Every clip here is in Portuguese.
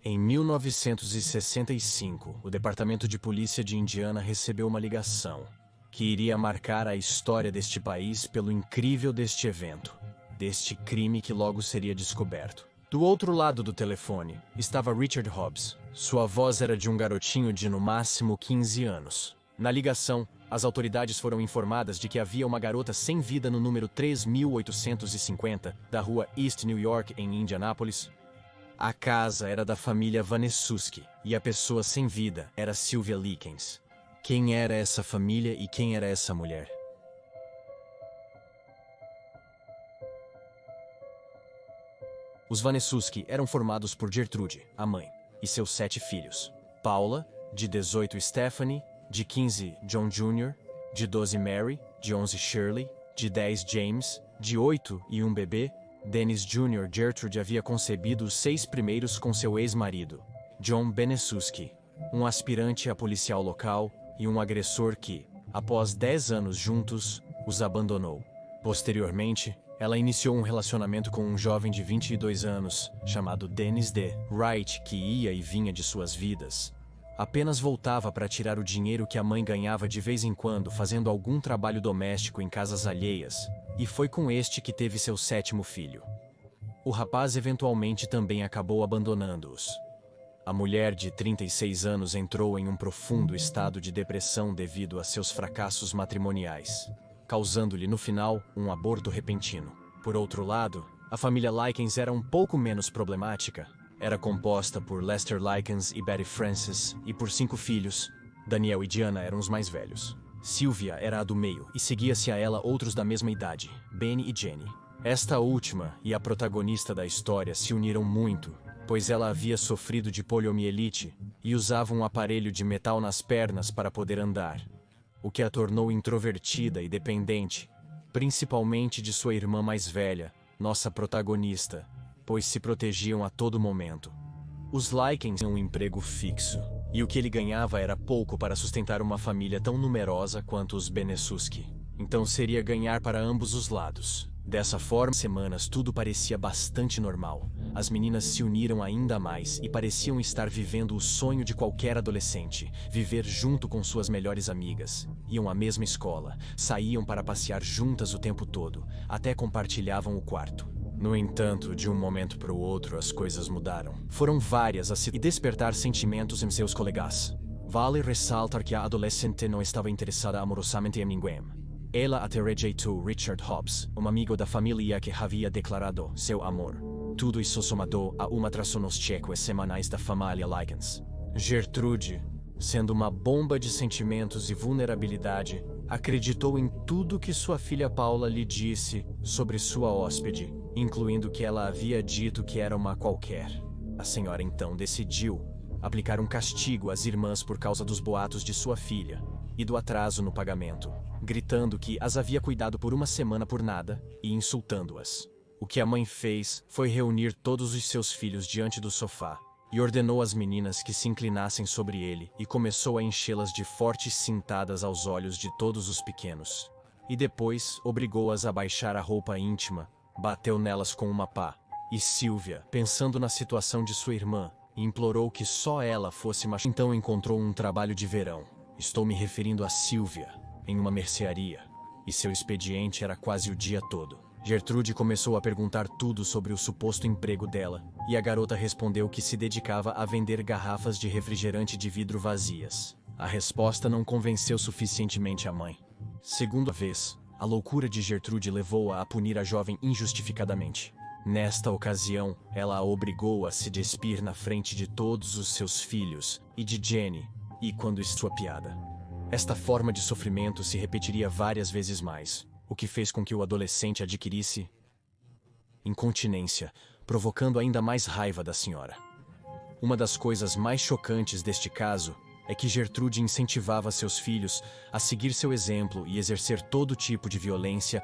Em 1965, o Departamento de Polícia de Indiana recebeu uma ligação que iria marcar a história deste país pelo incrível deste evento, deste crime que logo seria descoberto. Do outro lado do telefone estava Richard Hobbs. Sua voz era de um garotinho de no máximo 15 anos. Na ligação, as autoridades foram informadas de que havia uma garota sem vida no número 3850 da rua East New York, em Indianápolis. A casa era da família Vanessuski e a pessoa sem vida era Sylvia Likens. Quem era essa família e quem era essa mulher? Os Vanessuski eram formados por Gertrude, a mãe, e seus 7 filhos. Paula, de 18 Stephanie, de 15 John Jr., de 12 Mary, de 11 Shirley, de 10 James, de 8 e um bebê, Dennis Jr. Gertrude havia concebido os 6 primeiros com seu ex-marido, John Benesuski, um aspirante a policial local e um agressor que, após 10 anos juntos, os abandonou. Posteriormente, ela iniciou um relacionamento com um jovem de 22 anos, chamado Dennis D. Wright, que ia e vinha de suas vidas. Apenas voltava para tirar o dinheiro que a mãe ganhava de vez em quando fazendo algum trabalho doméstico em casas alheias, e foi com este que teve seu 7º filho. O rapaz eventualmente também acabou abandonando-os. A mulher de 36 anos entrou em um profundo estado de depressão devido a seus fracassos matrimoniais, causando-lhe no final um aborto repentino. Por outro lado, a família Likens era um pouco menos problemática. Era composta por Lester Likens e Betty Francis e por 5 filhos. Daniel e Diana eram os mais velhos. Sylvia era a do meio e seguia-se a ela outros da mesma idade, Benny e Jenny. Esta última e a protagonista da história se uniram muito, pois ela havia sofrido de poliomielite e usava um aparelho de metal nas pernas para poder andar, o que a tornou introvertida e dependente, principalmente de sua irmã mais velha, nossa protagonista, pois se protegiam a todo momento. Os Likens tinham um emprego fixo, e o que ele ganhava era pouco para sustentar uma família tão numerosa quanto os Benesuski. Então seria ganhar para ambos os lados. Dessa forma, semanas tudo parecia bastante normal. As meninas se uniram ainda mais e pareciam estar vivendo o sonho de qualquer adolescente, viver junto com suas melhores amigas. Iam à mesma escola, saíam para passear juntas o tempo todo, até compartilhavam o quarto. No entanto, de um momento para o outro, as coisas mudaram. Foram várias e despertar sentimentos em seus colegas. Vale ressaltar que a adolescente não estava interessada amorosamente em ninguém. Ela até rejeitou Richard Hobbs, um amigo da família que havia declarado seu amor. Tudo isso somado a uma atração nos cheques semanais da família Likens. Gertrude, sendo uma bomba de sentimentos e vulnerabilidade, acreditou em tudo que sua filha Paula lhe disse sobre sua hóspede, incluindo que ela havia dito que era uma qualquer. A senhora então decidiu aplicar um castigo às irmãs por causa dos boatos de sua filha e do atraso no pagamento, gritando que as havia cuidado por uma semana por nada e insultando-as. O que a mãe fez foi reunir todos os seus filhos diante do sofá e ordenou às meninas que se inclinassem sobre ele e começou a enchê-las de fortes cintadas aos olhos de todos os pequenos. E depois obrigou-as a baixar a roupa íntima, bateu nelas com uma pá. E Sylvia, pensando na situação de sua irmã, implorou que só ela fosse machucada. Então encontrou um trabalho de verão. Estou me referindo a Sylvia, em uma mercearia. E seu expediente era quase o dia todo. Gertrude começou a perguntar tudo sobre o suposto emprego dela, e a garota respondeu que se dedicava a vender garrafas de refrigerante de vidro vazias. A resposta não convenceu suficientemente a mãe. Segunda vez, a loucura de Gertrude levou-a a punir a jovem injustificadamente. Nesta ocasião, ela a obrigou a se despir na frente de todos os seus filhos e de Jenny, e quando sua piada. Esta forma de sofrimento se repetiria várias vezes mais, o que fez com que o adolescente adquirisse incontinência, provocando ainda mais raiva da senhora. Uma das coisas mais chocantes deste caso é que Gertrude incentivava seus filhos a seguir seu exemplo e exercer todo tipo de violência,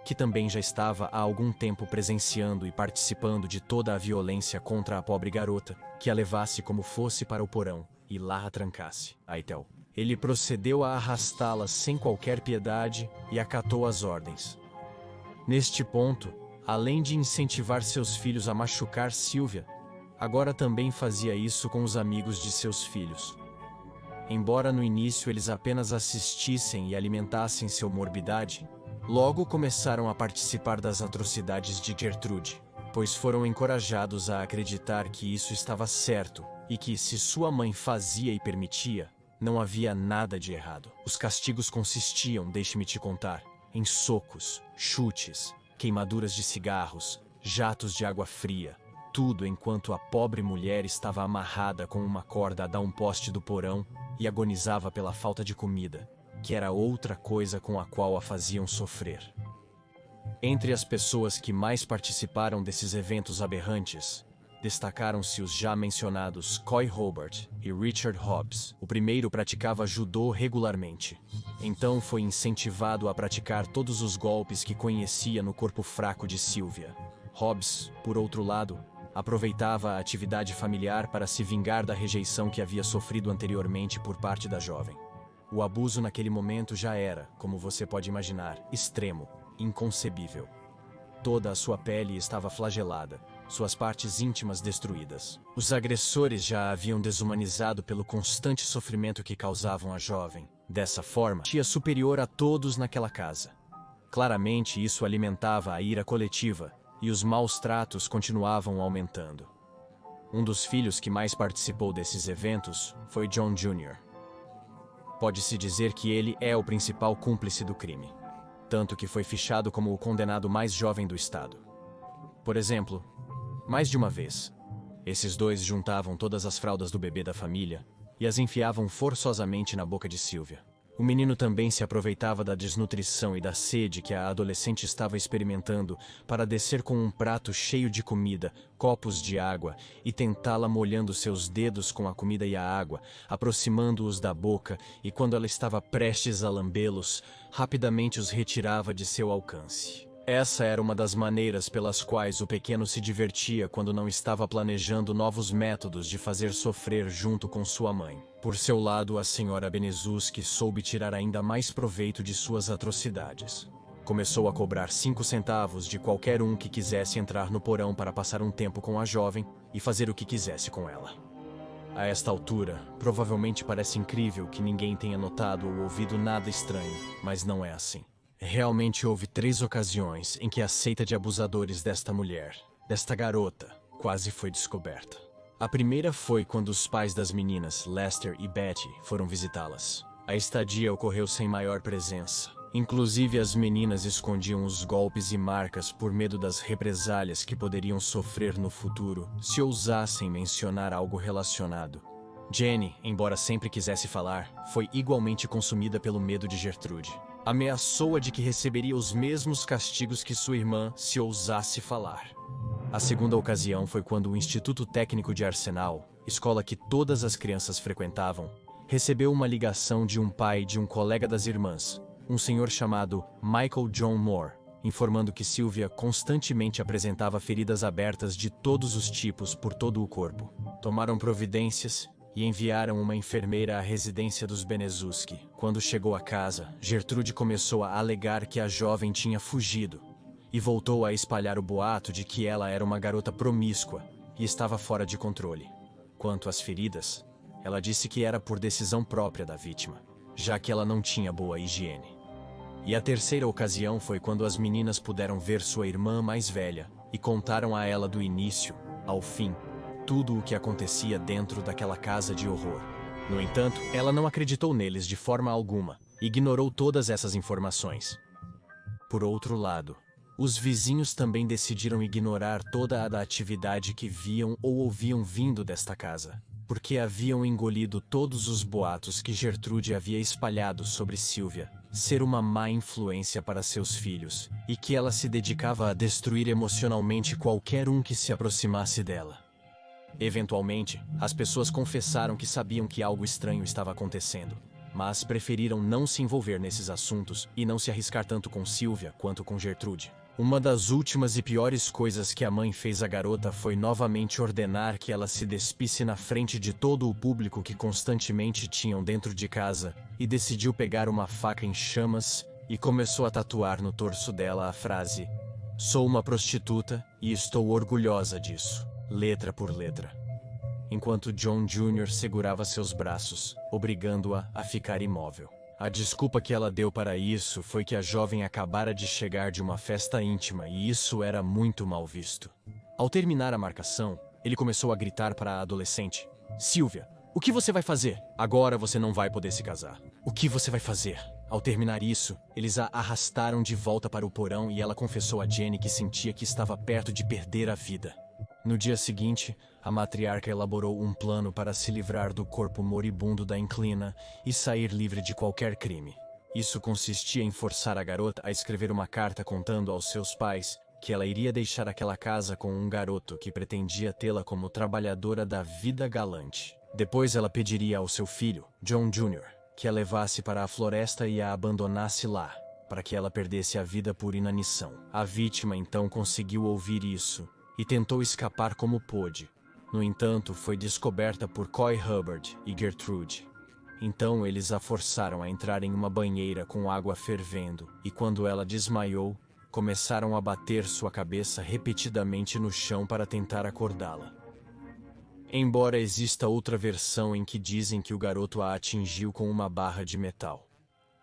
que também já estava há algum tempo presenciando e participando de toda a violência contra a pobre garota, que a levasse como fosse para o porão e lá a trancasse. Aitel. Ele procedeu a arrastá-la sem qualquer piedade e acatou as ordens. Neste ponto, além de incentivar seus filhos a machucar Sylvia, agora também fazia isso com os amigos de seus filhos. Embora no início eles apenas assistissem e alimentassem sua morbidade, logo começaram a participar das atrocidades de Gertrude, pois foram encorajados a acreditar que isso estava certo e que, se sua mãe fazia e permitia, não havia nada de errado. Os castigos consistiam, deixe-me te contar, em socos, chutes, queimaduras de cigarros, jatos de água fria, tudo enquanto a pobre mulher estava amarrada com uma corda a um poste do porão e agonizava pela falta de comida, que era outra coisa com a qual a faziam sofrer. Entre as pessoas que mais participaram desses eventos aberrantes, destacaram-se os já mencionados Coy Hobart e Richard Hobbs. O primeiro praticava judô regularmente. Então foi incentivado a praticar todos os golpes que conhecia no corpo fraco de Sylvia. Hobbs, por outro lado, aproveitava a atividade familiar para se vingar da rejeição que havia sofrido anteriormente por parte da jovem. O abuso naquele momento já era, como você pode imaginar, extremo, inconcebível. Toda a sua pele estava flagelada, suas partes íntimas destruídas. Os agressores já a haviam desumanizado pelo constante sofrimento que causavam à jovem. Dessa forma, sentia superior a todos naquela casa. Claramente isso alimentava a ira coletiva, e os maus tratos continuavam aumentando. Um dos filhos que mais participou desses eventos foi John Jr. Pode-se dizer que ele é o principal cúmplice do crime, tanto que foi fichado como o condenado mais jovem do estado. Por exemplo, mais de uma vez, esses dois juntavam todas as fraldas do bebê da família e as enfiavam forçosamente na boca de Sylvia. O menino também se aproveitava da desnutrição e da sede que a adolescente estava experimentando para descer com um prato cheio de comida, copos de água e tentá-la molhando seus dedos com a comida e a água, aproximando-os da boca e, quando ela estava prestes a lambê-los, rapidamente os retirava de seu alcance. Essa era uma das maneiras pelas quais o pequeno se divertia quando não estava planejando novos métodos de fazer sofrer junto com sua mãe. Por seu lado, a senhora Benezuski soube tirar ainda mais proveito de suas atrocidades. Começou a cobrar 5 centavos de qualquer um que quisesse entrar no porão para passar um tempo com a jovem e fazer o que quisesse com ela. A esta altura, provavelmente parece incrível que ninguém tenha notado ou ouvido nada estranho, mas não é assim. Realmente houve 3 ocasiões em que a seita de abusadores desta mulher, desta garota, quase foi descoberta. A primeira foi quando os pais das meninas, Lester e Betty, foram visitá-las. A estadia ocorreu sem maior presença. Inclusive as meninas escondiam os golpes e marcas por medo das represálias que poderiam sofrer no futuro se ousassem mencionar algo relacionado. Jenny, embora sempre quisesse falar, foi igualmente consumida pelo medo de Gertrude. Ameaçou-a de que receberia os mesmos castigos que sua irmã se ousasse falar. A segunda ocasião foi quando o Instituto Técnico de Arsenal, escola que todas as crianças frequentavam, recebeu uma ligação de um pai de um colega das irmãs, um senhor chamado Michael John Moore, informando que Sylvia constantemente apresentava feridas abertas de todos os tipos por todo o corpo. Tomaram providências e enviaram uma enfermeira à residência dos Benezuski. Quando chegou a casa, Gertrude começou a alegar que a jovem tinha fugido e voltou a espalhar o boato de que ela era uma garota promíscua e estava fora de controle. Quanto às feridas, ela disse que era por decisão própria da vítima, já que ela não tinha boa higiene. E a terceira ocasião foi quando as meninas puderam ver sua irmã mais velha e contaram a ela do início ao fim tudo o que acontecia dentro daquela casa de horror. No entanto, ela não acreditou neles de forma alguma, ignorou todas essas informações. Por outro lado, os vizinhos também decidiram ignorar toda a atividade que viam ou ouviam vindo desta casa, porque haviam engolido todos os boatos que Gertrude havia espalhado sobre Sylvia ser uma má influência para seus filhos, e que ela se dedicava a destruir emocionalmente qualquer um que se aproximasse dela. Eventualmente, as pessoas confessaram que sabiam que algo estranho estava acontecendo, mas preferiram não se envolver nesses assuntos e não se arriscar tanto com Sylvia quanto com Gertrude. Uma das últimas e piores coisas que a mãe fez à garota foi novamente ordenar que ela se despisse na frente de todo o público que constantemente tinham dentro de casa, e decidiu pegar uma faca em chamas e começou a tatuar no torso dela a frase: "Sou uma prostituta e estou orgulhosa disso." letra por letra, enquanto John Jr. segurava seus braços, obrigando-a a ficar imóvel. A desculpa que ela deu para isso foi que a jovem acabara de chegar de uma festa íntima e isso era muito mal visto. Ao terminar a marcação, ele começou a gritar para a adolescente: Sylvia, o que você vai fazer? Agora você não vai poder se casar. O que você vai fazer? Ao terminar isso, eles a arrastaram de volta para o porão e ela confessou a Jenny que sentia que estava perto de perder a vida. No dia seguinte, a matriarca elaborou um plano para se livrar do corpo moribundo da Inclina e sair livre de qualquer crime. Isso consistia em forçar a garota a escrever uma carta contando aos seus pais que ela iria deixar aquela casa com um garoto que pretendia tê-la como trabalhadora da vida galante. Depois ela pediria ao seu filho, John Jr., que a levasse para a floresta e a abandonasse lá, para que ela perdesse a vida por inanição. A vítima então conseguiu ouvir isso e tentou escapar como pôde. No entanto, foi descoberta por Coy Hubbard e Gertrude. Então eles a forçaram a entrar em uma banheira com água fervendo, e quando ela desmaiou, começaram a bater sua cabeça repetidamente no chão para tentar acordá-la. Embora exista outra versão em que dizem que o garoto a atingiu com uma barra de metal.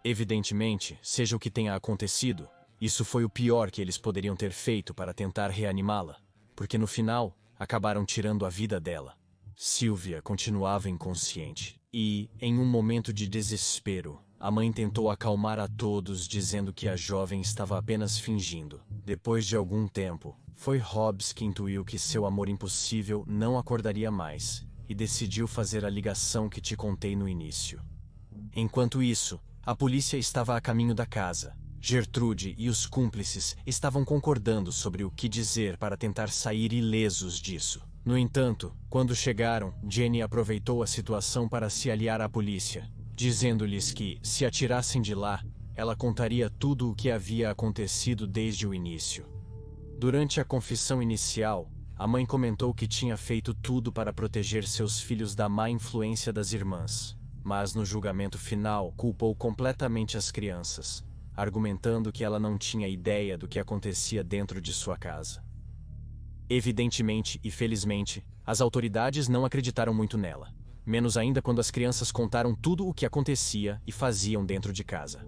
Evidentemente, seja o que tenha acontecido, isso foi o pior que eles poderiam ter feito para tentar reanimá-la, porque no final, acabaram tirando a vida dela. Sylvia continuava inconsciente e, em um momento de desespero, a mãe tentou acalmar a todos dizendo que a jovem estava apenas fingindo. Depois de algum tempo, foi Hobbs que intuiu que seu amor impossível não acordaria mais e decidiu fazer a ligação que te contei no início. Enquanto isso, a polícia estava a caminho da casa. Gertrude e os cúmplices estavam concordando sobre o que dizer para tentar sair ilesos disso. No entanto, quando chegaram, Jenny aproveitou a situação para se aliar à polícia, dizendo-lhes que, se a tirassem de lá, ela contaria tudo o que havia acontecido desde o início. Durante a confissão inicial, a mãe comentou que tinha feito tudo para proteger seus filhos da má influência das irmãs, mas no julgamento final culpou completamente as crianças, argumentando que ela não tinha ideia do que acontecia dentro de sua casa. Evidentemente e felizmente, as autoridades não acreditaram muito nela, menos ainda quando as crianças contaram tudo o que acontecia e faziam dentro de casa.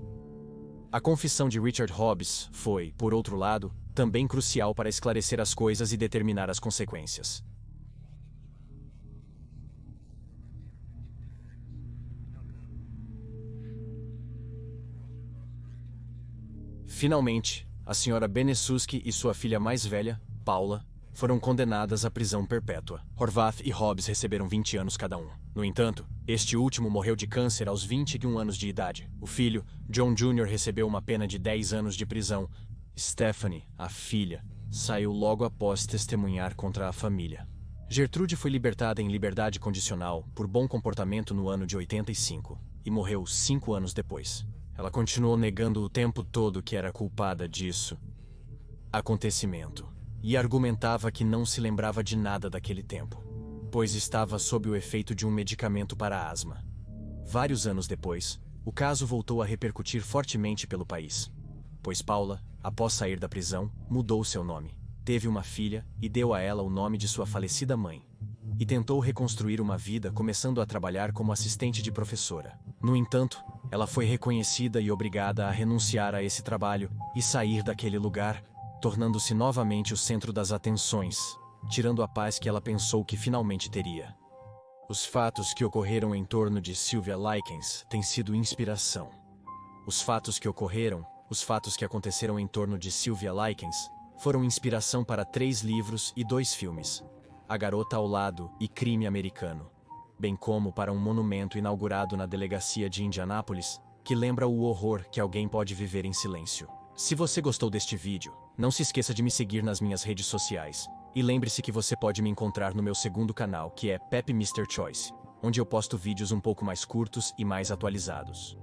A confissão de Richard Hobbs foi, por outro lado, também crucial para esclarecer as coisas e determinar as consequências. Finalmente, a senhora Benesuski e sua filha mais velha, Paula, foram condenadas à prisão perpétua. Horvath e Hobbs receberam 20 anos cada um. No entanto, este último morreu de câncer aos 21 anos de idade. O filho, John Jr., recebeu uma pena de 10 anos de prisão. Stephanie, a filha, saiu logo após testemunhar contra a família. Gertrude foi libertada em liberdade condicional por bom comportamento no ano de 85 e morreu 5 anos depois. Ela continuou negando o tempo todo que era culpada disso acontecimento e argumentava que não se lembrava de nada daquele tempo, pois estava sob o efeito de um medicamento para asma. Vários anos depois, o caso voltou a repercutir fortemente pelo país, pois Paula, após sair da prisão, mudou seu nome, teve uma filha e deu a ela o nome de sua falecida mãe, e tentou reconstruir uma vida começando a trabalhar como assistente de professora. No entanto, ela foi reconhecida e obrigada a renunciar a esse trabalho e sair daquele lugar, tornando-se novamente o centro das atenções, tirando a paz que ela pensou que finalmente teria. Os fatos que ocorreram em torno de Sylvia Likens têm sido inspiração. Os fatos que aconteceram em torno de Sylvia Likens foram inspiração para 3 livros e 2 filmes, A Garota ao Lado e Crime Americano, bem como para um monumento inaugurado na delegacia de Indianápolis, que lembra o horror que alguém pode viver em silêncio. Se você gostou deste vídeo, não se esqueça de me seguir nas minhas redes sociais, e lembre-se que você pode me encontrar no meu segundo canal, que é Pepe Mr. Choice, onde eu posto vídeos um pouco mais curtos e mais atualizados.